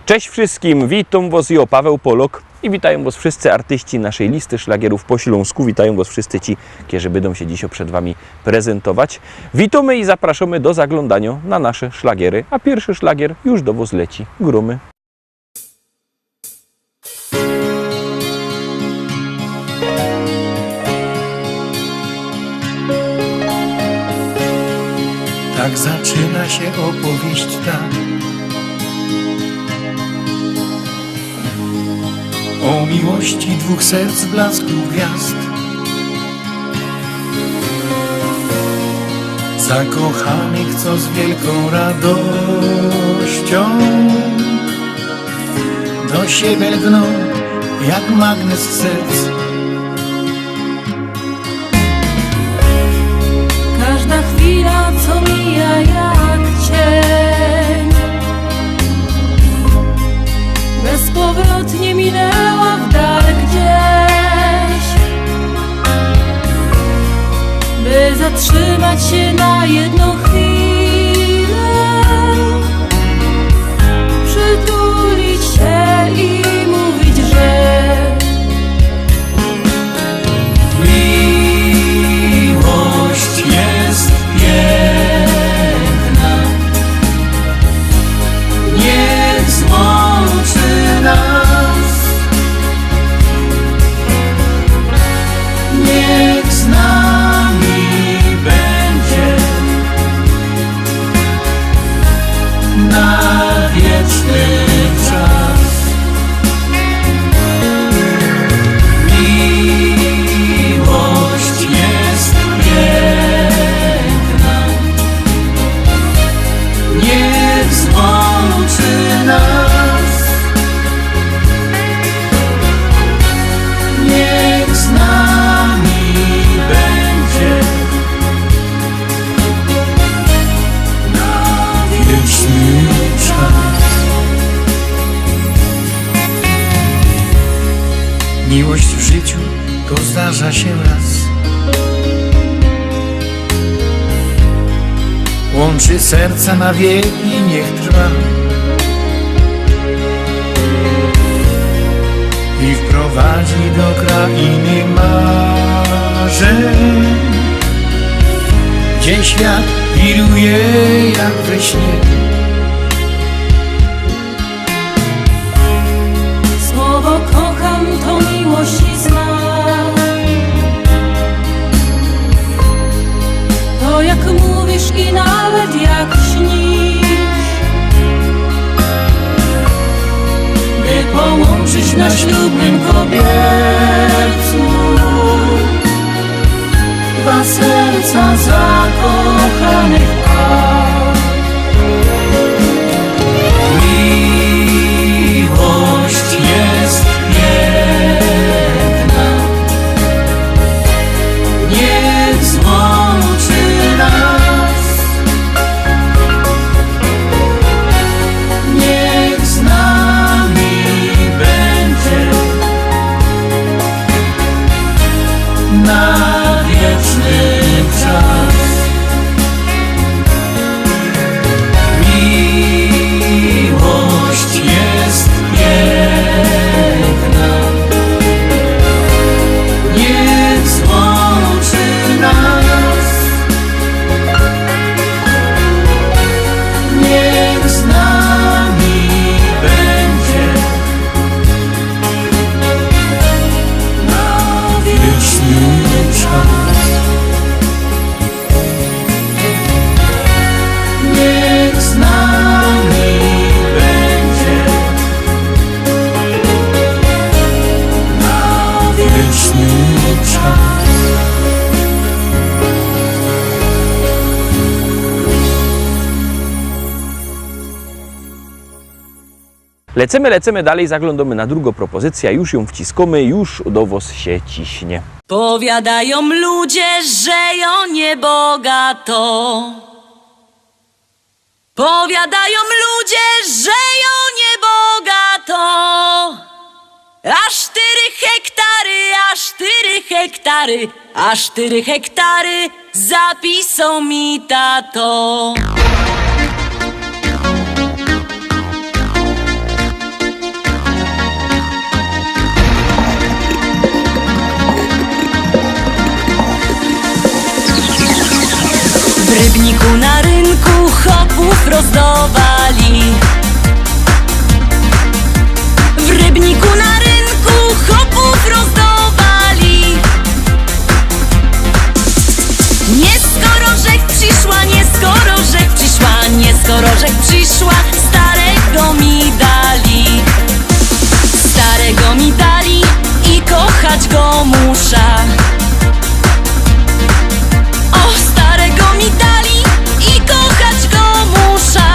Cześć wszystkim, witam Was, ja Paweł Polok i witają Was wszyscy artyści naszej listy szlagierów po Śląsku. Witają Was wszyscy ci, którzy będą się dzisiaj przed Wami prezentować. Witamy i zapraszamy do zaglądania na nasze szlagiery, a pierwszy szlagier już do Was leci. Grumy. Tak zaczyna się opowieść ta o miłości dwóch serc blasku gwiazd, zakochanych, co z wielką radością do siebie lgną jak magnes serc. Każda chwila, co mija jak cień, bezpowrotnie minęła w dal gdzieś, by zatrzymać się na jedną chwilę, przytulić się i mówić, że miłość jest piękna, niech złączy nas, niech z nami będzie na wieczny czas. Miłość jest piękna, niech złączy nas, niech z nami będzie na wieczny czas. Miłość w życiu to zdarza się raz, łączy serca na wieki, niech trwa i wprowadzi do krainy marzeń, gdzie świat wiruje jak we śnie. słowo kocham to miłość i znak. To jak mówisz i nawet jak śnisz, by połączyć na ślubnym kobiercu dwa serca zakochanych par. Miłość jest piękna, niech złączy nas, niech z nami będzie na wieczny czas. Miłość jest piękna, niech złączy nas, niech z nami będzie na wieczny czas. Niech z nami będzie na wieczny czas. Lecimy dalej, zaglądamy na drugą propozycję, już ją wciskamy, już do Was się ciśnie. Powiadają ludzie, że ją niebogato. Powiadają ludzie, że ją niebogato. hektary, a 4 hektary zapisał mi tato. W Rybniku na rynku chopów rozdawali. W Rybniku na rynku chopów rozdawali. Nie skoro rzek przyszła, nie skoro rzek przyszła, nie skoro rzek przyszła, starego mi dali. Starego mi dali i kochać go muszę. Mi dali i kochać go muszę.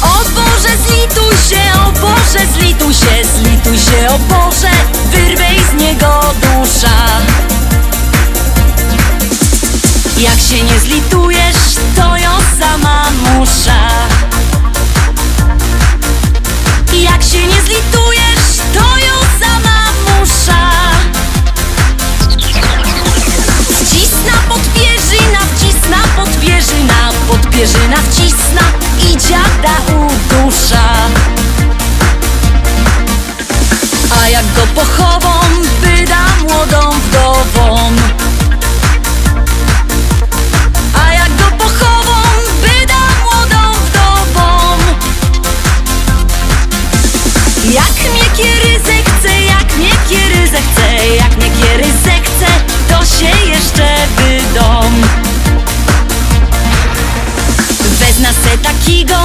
O Boże, zlituj się, o Boże, zlituj się, zlituj się, o Boże, wyrwej z niego dusza. Jak się nie zlitujesz, to ja sama muszę. Jak się nie zlitujesz, to ja sama muszę. Wcisna podpierzyna, wcisna podpierzyna, podpierzyna wcisna i dziada udusza. A jak go pochową, wyda młodą wdową. A jak go pochową, wyda młodą wdową. Jak mnie kiery zechce, jak mnie kiery zechce, jak mnie kiery zechce, to się jeszcze wydom. Wezna se takiego,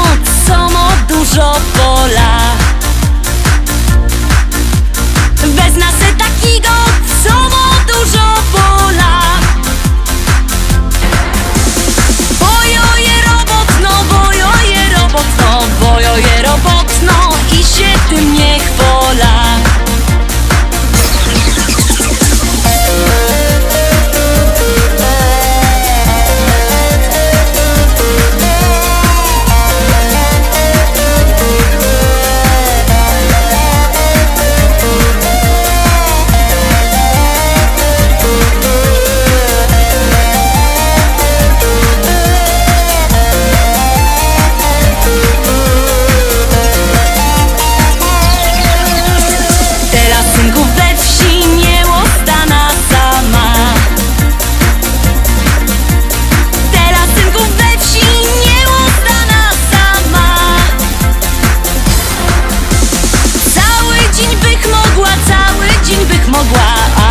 co ma dużo pola. Wezna se takiego, co ma dużo pola. Bojoje robotno, bojoje robotno, bojoje robotno i się tym nie chwola.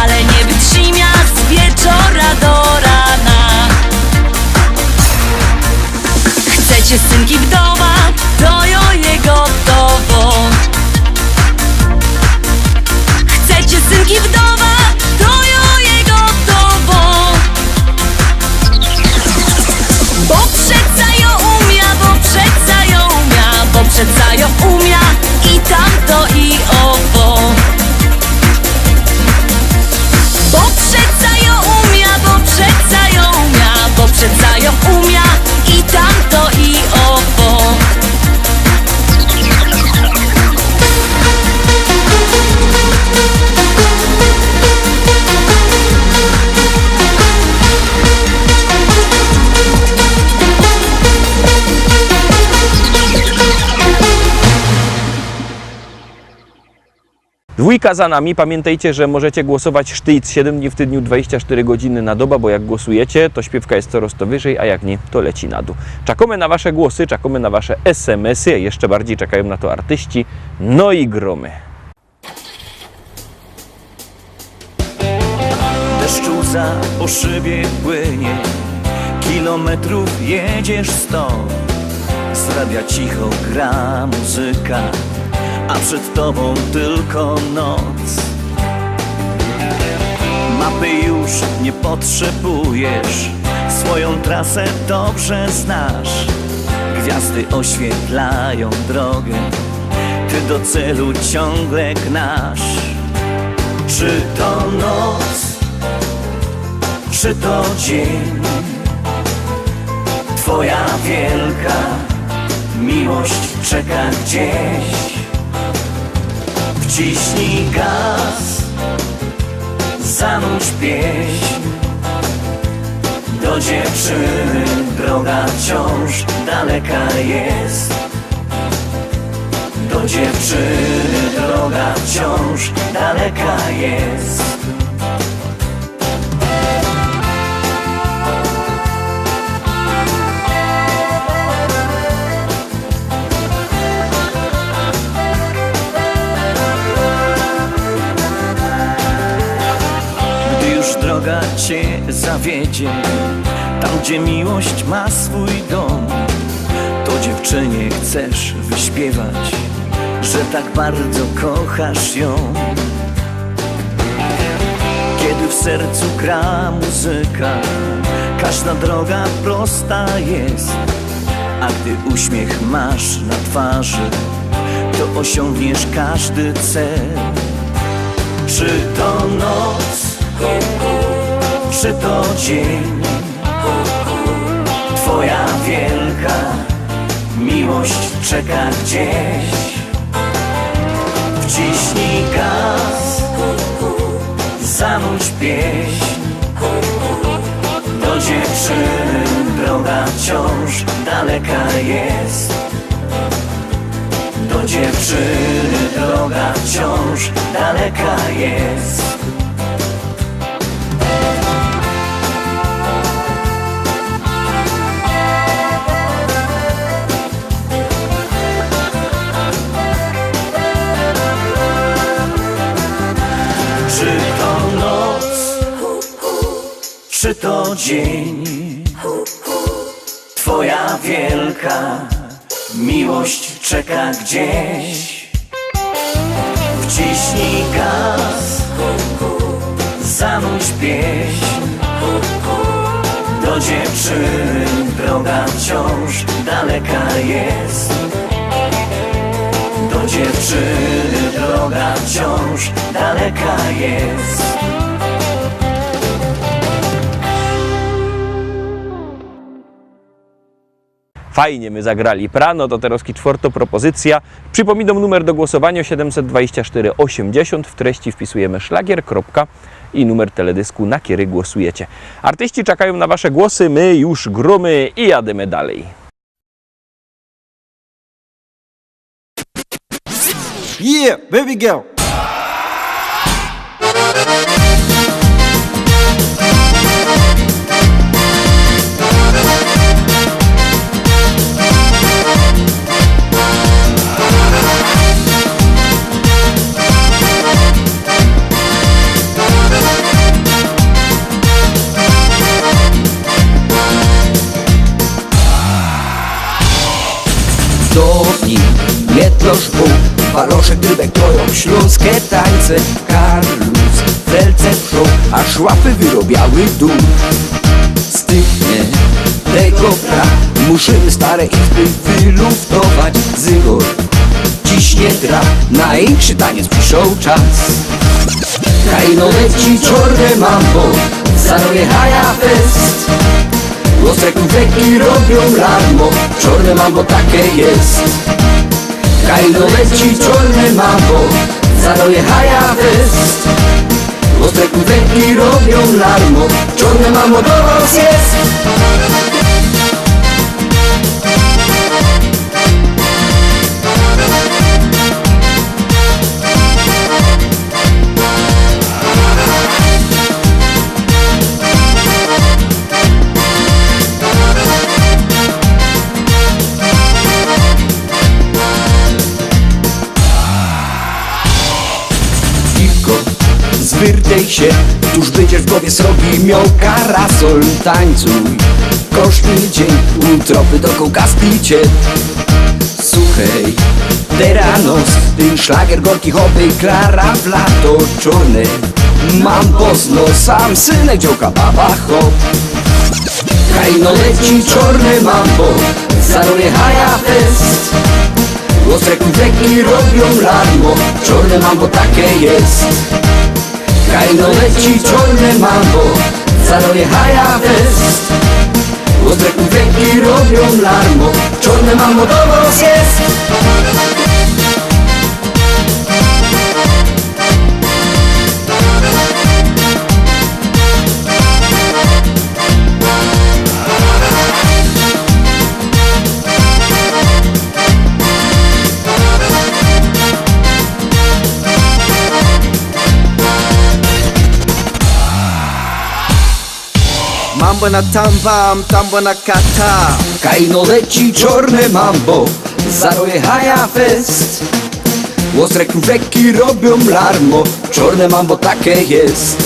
Ale nie wytrzyma z wieczora do rana. Chcecie synki wdowa, to jo jego gotowo. Chcecie synki wdowa, to jo jego gotowo. Bo przeca jo umia, bo przeca jo umia, bo przeca jo umia i tamto i owo. Bo przeca ją umia, bo przeca ją umia, bo przeca ją umia i tamto i owo. Dwójka za nami. Pamiętajcie, że możecie głosować sztyc 7 dni w tygodniu, 24 godziny na dobę, bo jak głosujecie, to śpiewka jest coraz to wyżej, a jak nie, to leci na dół. Czekamy na wasze głosy, czekamy na wasze SMS-y, jeszcze bardziej czekają na to artyści, no i gromy. Deszcz łza po szybie płynie, kilometrów jedziesz 100. Z radia cicho gra muzyka, a przed tobą tylko noc. Mapy już nie potrzebujesz, swoją trasę dobrze znasz. Gwiazdy oświetlają drogę, ty do celu ciągle gnasz. Czy to noc, czy to dzień, twoja wielka miłość czeka gdzieś. Wciśnij gaz, zanudź pieśń. Do dziewczyny droga wciąż daleka jest. Do dziewczyny droga wciąż daleka jest. Gdy już droga cię zawiedzie, tam gdzie miłość ma swój dom, to dziewczynie chcesz wyśpiewać, że tak bardzo kochasz ją. Kiedy w sercu gra muzyka, każda droga prosta jest. A gdy uśmiech masz na twarzy, to osiągniesz każdy cel. Czy to noc, czy to dzień, twoja wielka miłość czeka gdzieś. Wciśnij gaz, zanudź pieśń. Do dziewczyny droga wciąż daleka jest. Do dziewczyny droga wciąż daleka jest. Czy to noc, czy to dzień, twoja wielka miłość czeka gdzieś. Wciśnij gaz, zanudź pieśń. Do dziewczyny droga wciąż daleka jest. Do dziewczyny droga wciąż daleka jest. Fajnie my zagrali prano, to teraz czwarta propozycja. Przypominam numer do głosowania 724 80. W treści wpisujemy szlagier, kropka i numer teledysku, na który głosujecie. Artyści czekają na wasze głosy, my już gromy i jademy dalej. Yeah, baby girl. Dopnij, nie trosz Bóg, baloszek, drybek, toją śląskie tańce. Karlus, felce przód, aż łapy wyrobiały dół. Styknie tego pra, musimy stare izby wyluftować. Zygor ciśnie trap, największy taniec przyszł czas. Kajno leci czorne mambo, zaroje haja fest. Ostre konfekty robią larmo, czorne mambo takie jest. Kajno leci czorne mambo, zaroje haja fest. Ostre konfekty robią larmo, czorne mambo do was jest. Zwyrtej się, tuż będziesz w głowie zrobi miał karasol. Tańcuj, kosztny dzień, tropy do kołkaspicie. Suchej, teranos, ten szlagier gorki hobby, Klara w lato czorne. Mam posno, sam synek dziołka baba hop. Kajno leci czorne mambo, zaroje haja fest. Ostre konfekty robią larmo, czorne mambo takie jest. Kajno leci czorne mambo, zaroje haja fest. Ostre konfekty robią larmo, czorne mambo do was jest. tambo na tambam, tambo na kata. Kajno leci czorne mambo, zarojechaja fest. Ostre króweki robią larmo, czorne mambo takie jest.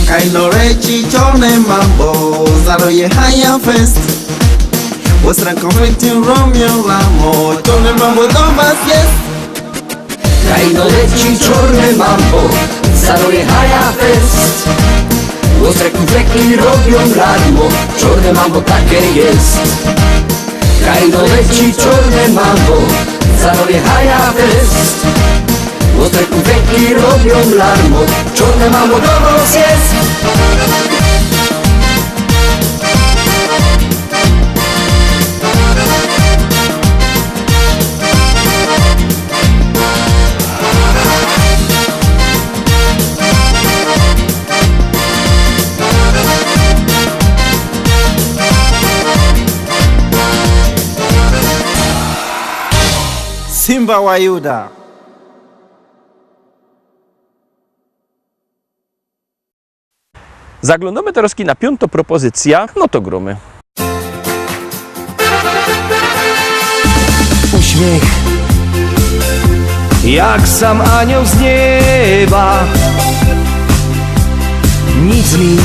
Kajno leci czorne mambo, zarojechaja fest. Ostre króweki robią larmo, czorne mambo do was jest. Kajno leci czorne mambo, zarojechaja fest. Ostre króweki robią larmo, czorne mambo takie jest. Kajno leci czorne mambo, zarojechaja fest. Ostre króweki robią larmo, czorne mambo do was jest. Simba wa Yuda. Zaglądamy teraz na piątą propozycję, no to gromy. Uśmiech jak sam anioł z nieba. Nic mi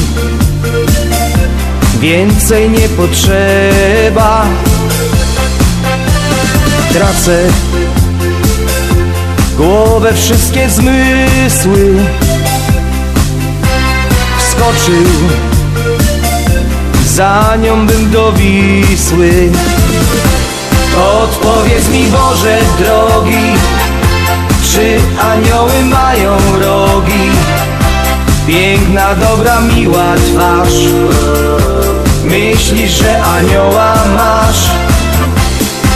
więcej nie potrzeba. Tracę głowę, wszystkie zmysły. Wskoczył za nią bym do Wisły. Odpowiedz mi, Boże drogi, czy anioły mają rogi? Piękna, dobra, miła twarz. Myślisz, że anioła masz?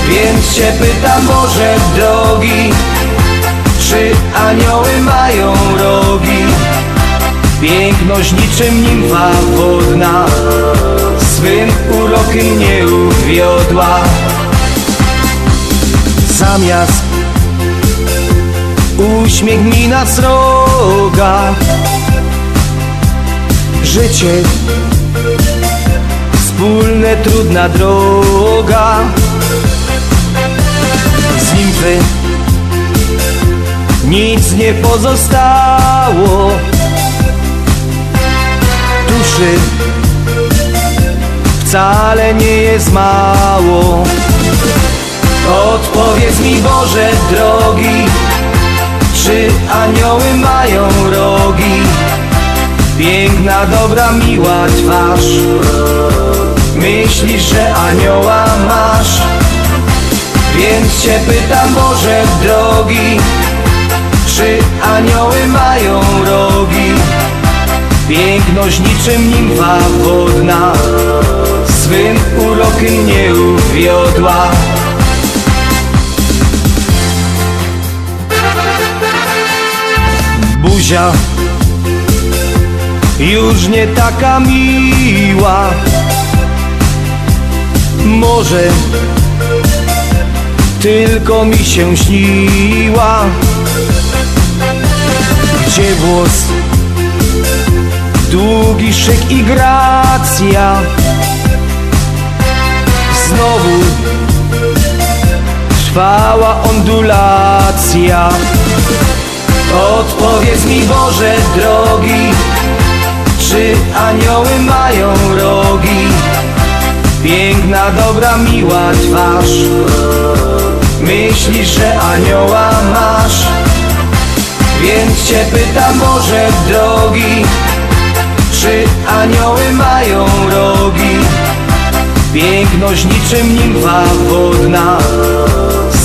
Więc cię pytam, Boże drogi, czy anioły mają rogi? Piękność niczym nimfa wodna, swym urokiem nie uwiodła. Zamiast uśmiech mi na sroga, życie wspólne, trudna droga. Z nimfy nic nie pozostało, duszy wcale nie jest mało. Odpowiedz mi, Boże drogi, czy anioły mają rogi? Piękna, dobra, miła twarz. Myślisz, że anioła masz? Więc cię pytam, Boże drogi, czy anioły mają rogi? Piękność niczym nimfa wodna, swym urokiem nie uwiodła. Buzia już nie taka miła, może tylko mi się śniła. Gdzie włos, długi szyk i gracja, znowu trwała ondulacja. Odpowiedz mi, Boże drogi, czy anioły mają rogi? Piękna, dobra, miła twarz. Myślisz, że anioła masz? Więc cię pytam, Boże drogi, czy anioły mają rogi? Piękność niczym nimfa wodna,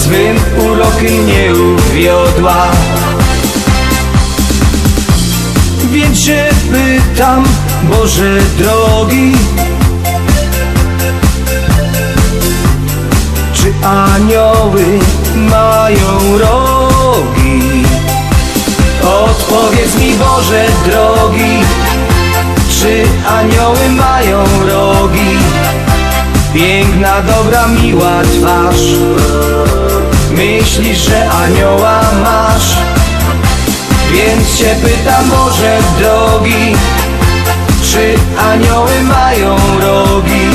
swym urokiem nie uwiodła. Więc się pytam, Boże drogi, czy anioły mają rogi? Odpowiedz mi, Boże drogi, czy anioły mają rogi? Piękna, dobra, miła twarz. Myślisz, że anioła masz? Więc cię pytam, Boże drogi, Czy anioły mają rogi?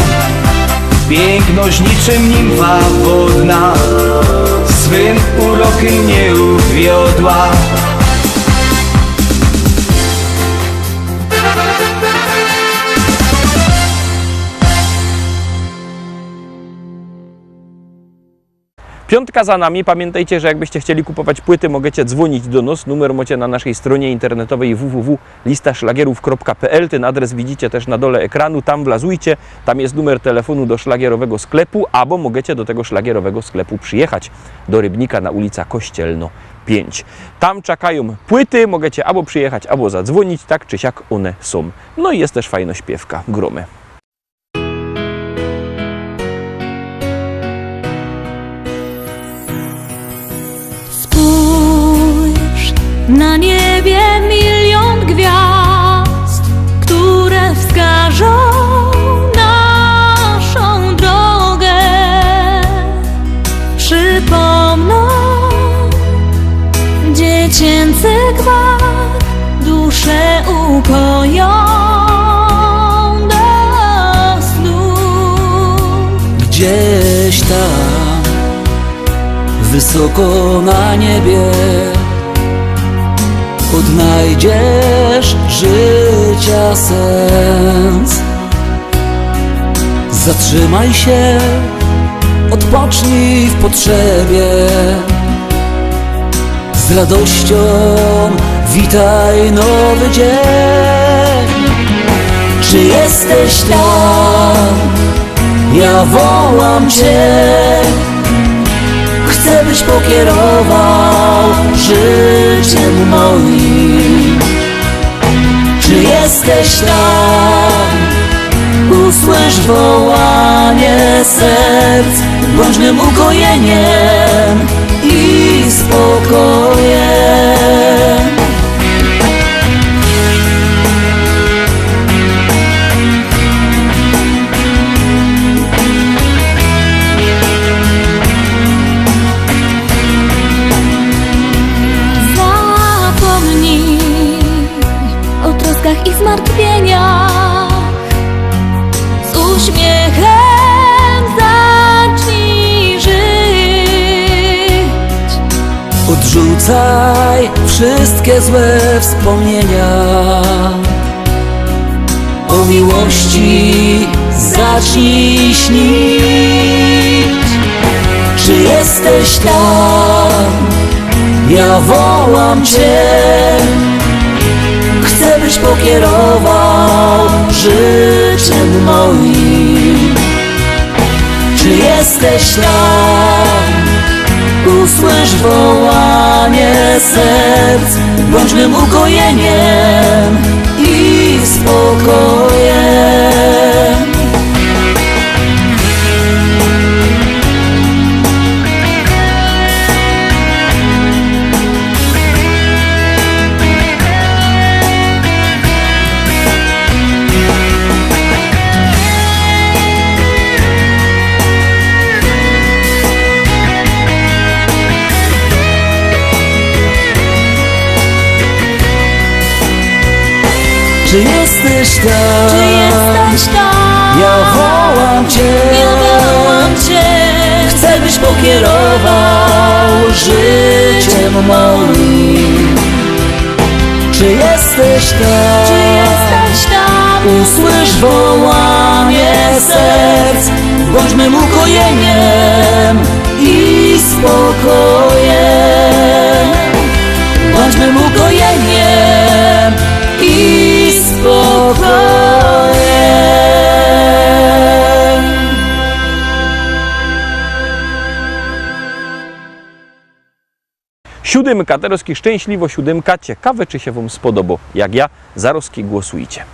Piękność niczym nimfa wodna swym urokiem nie uwiodła. Piątka za nami. Pamiętajcie, że jakbyście chcieli kupować płyty, możecie dzwonić do nas. Numer macie na naszej stronie internetowej www.listaszlagierów.pl. Ten adres widzicie też na dole ekranu. Tam wlazujcie. Tam jest numer telefonu do szlagierowego sklepu, albo możecie do tego szlagierowego sklepu przyjechać do Rybnika na ulica Kościelno 5. Tam czekają płyty. Możecie albo przyjechać, albo zadzwonić. Tak czy siak one są. No i jest też fajna śpiewka. Gromy. Spójrz, na niebie milion gwiazd, które wskażą naszą drogę, przypomną dziecięcy gwar, duszę ukoją do snu. Gdzieś tam, wysoko na niebie, odnajdziesz życia sens. Zatrzymaj się, odpocznij w potrzebie, z radością witaj nowy dzień. Czy jesteś tam? Ja wołam Cię. Chcę, byś pokierował życiem moim. Czy jesteś tam? Usłysz wołanie serc, bądź mym ukojeniem i spokojem. I zmartwieniach z uśmiechem zacznij żyć. Odrzucaj wszystkie złe wspomnienia, o miłości zacznij śnić. Czy jesteś tam? Ja wołam Cię. Chcę, byś pokierował życiem moim. Czy jesteś tam? Usłysz wołanie serc, bądź mym ukojeniem i spokojem. Czy jesteś tam? Czy jesteś tam? Ja wołam Cię. Ja wołam Cię. Chcę, byś pokierował życiem moim. Czy jesteś tam? Czy jesteś tam? Usłysz wołanie serc, bądź mym ukojeniem i spokojem. Bądź mym ukojeniem i spokojem. Siódemka, Teroski szczęśliwo siódemka. Ciekawe, czy się Wam spodoba. Jak ja, Zaroski głosujcie.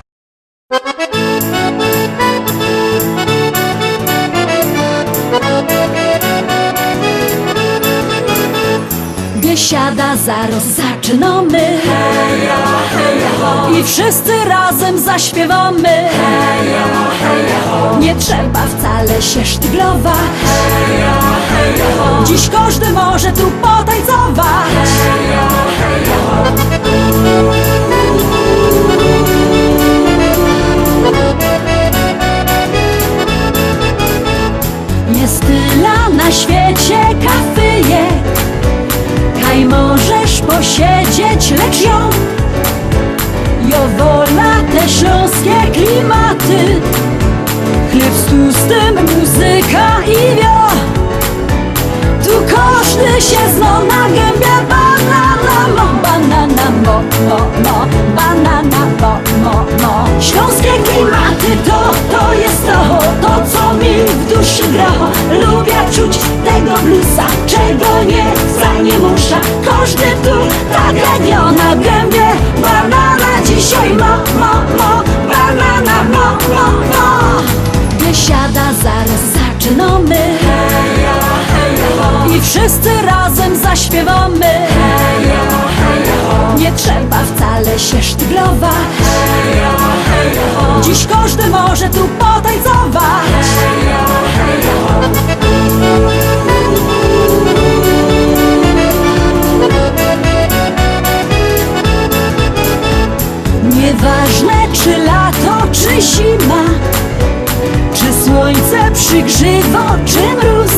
Gdy siada zaraz zaczynamy, heja, heja, ho. I wszyscy razem zaśpiewamy, heja, heja, ho. Nie trzeba wcale się sztyglować, heja, heja, ho. Dziś każdy może tu potańcować, heja, heja, ho. kochać, lecz ją wola te śląskie klimaty. Chleb z tłustym, muzyka i wio. Tu każdy się zno na gębie. Banana mo, banana mo, banana mo. Śląskie klimaty to jest to co mi w duszy gra. Lubię czuć tego bluesa, czego nie wcale musza. Każdy tu tak jak na gębie. Banana dzisiaj mo, banana mo. Biesiada zaraz zaczynamy. I wszyscy razem zaśpiewamy. Nie trzeba wcale się sztyglować. Dziś każdy może tu potańcować. Nieważne czy lato, czy zima, czy słońce przygrzywo, czy mróz,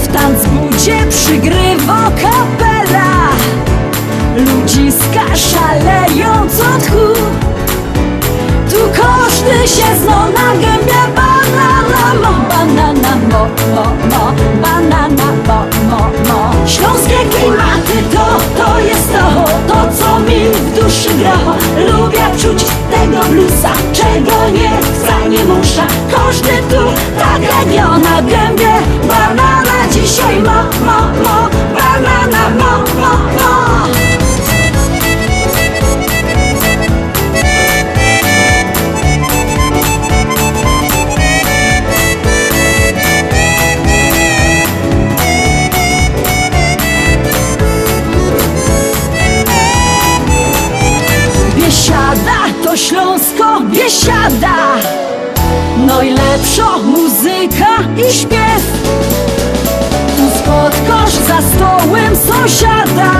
w tanzbudzie przygrywo kapela. Ludziska szaleją co tchu. Tu każdy się zno na gębie. Banana mo, banana mo, banana mo. Śląskie klimaty to jest to co mi w duszy gra. Lubię czuć tego bluesa, czego nie wcale musza. Każdy tu tak jak na gębie. Banana dzisiaj mo, banana mo. Biesiada to Śląsko, biesiada. Najlepsza muzyka i śpiew. Tu spotkasz za stołem sąsiada.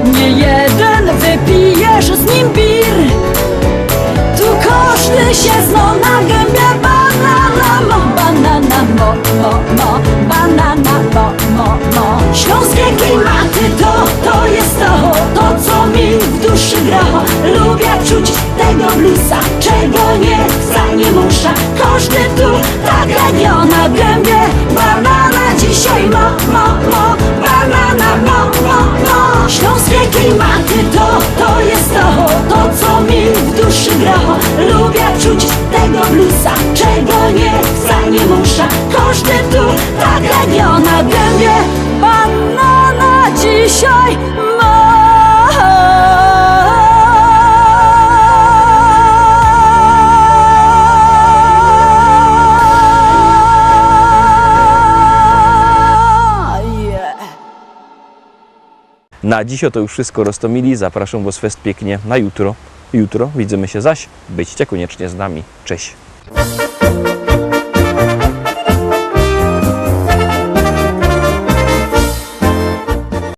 Nie jeden wypijesz z nim bir. Tu każdy się zno na gębie. Banana mo, banana mo, banana mo. Śląskie klimaty to jest to co mi w duszy gra. Lubię czuć tego bluesa, czego nie wcale musza. Każdy tu tak jak na gębie. Banana dzisiaj mo, banana mo. Śląskie klimaty to jest to co mi w duszy gra. Lubię czuć tego bluesa, czego nie wcale musza. Każdy tu tak jak na gębie. Banana dzisiaj mo. Na dziś to już wszystko, Roztomili. Zapraszam Was fest pięknie na jutro. Jutro widzimy się zaś. Byćcie koniecznie z nami. Cześć.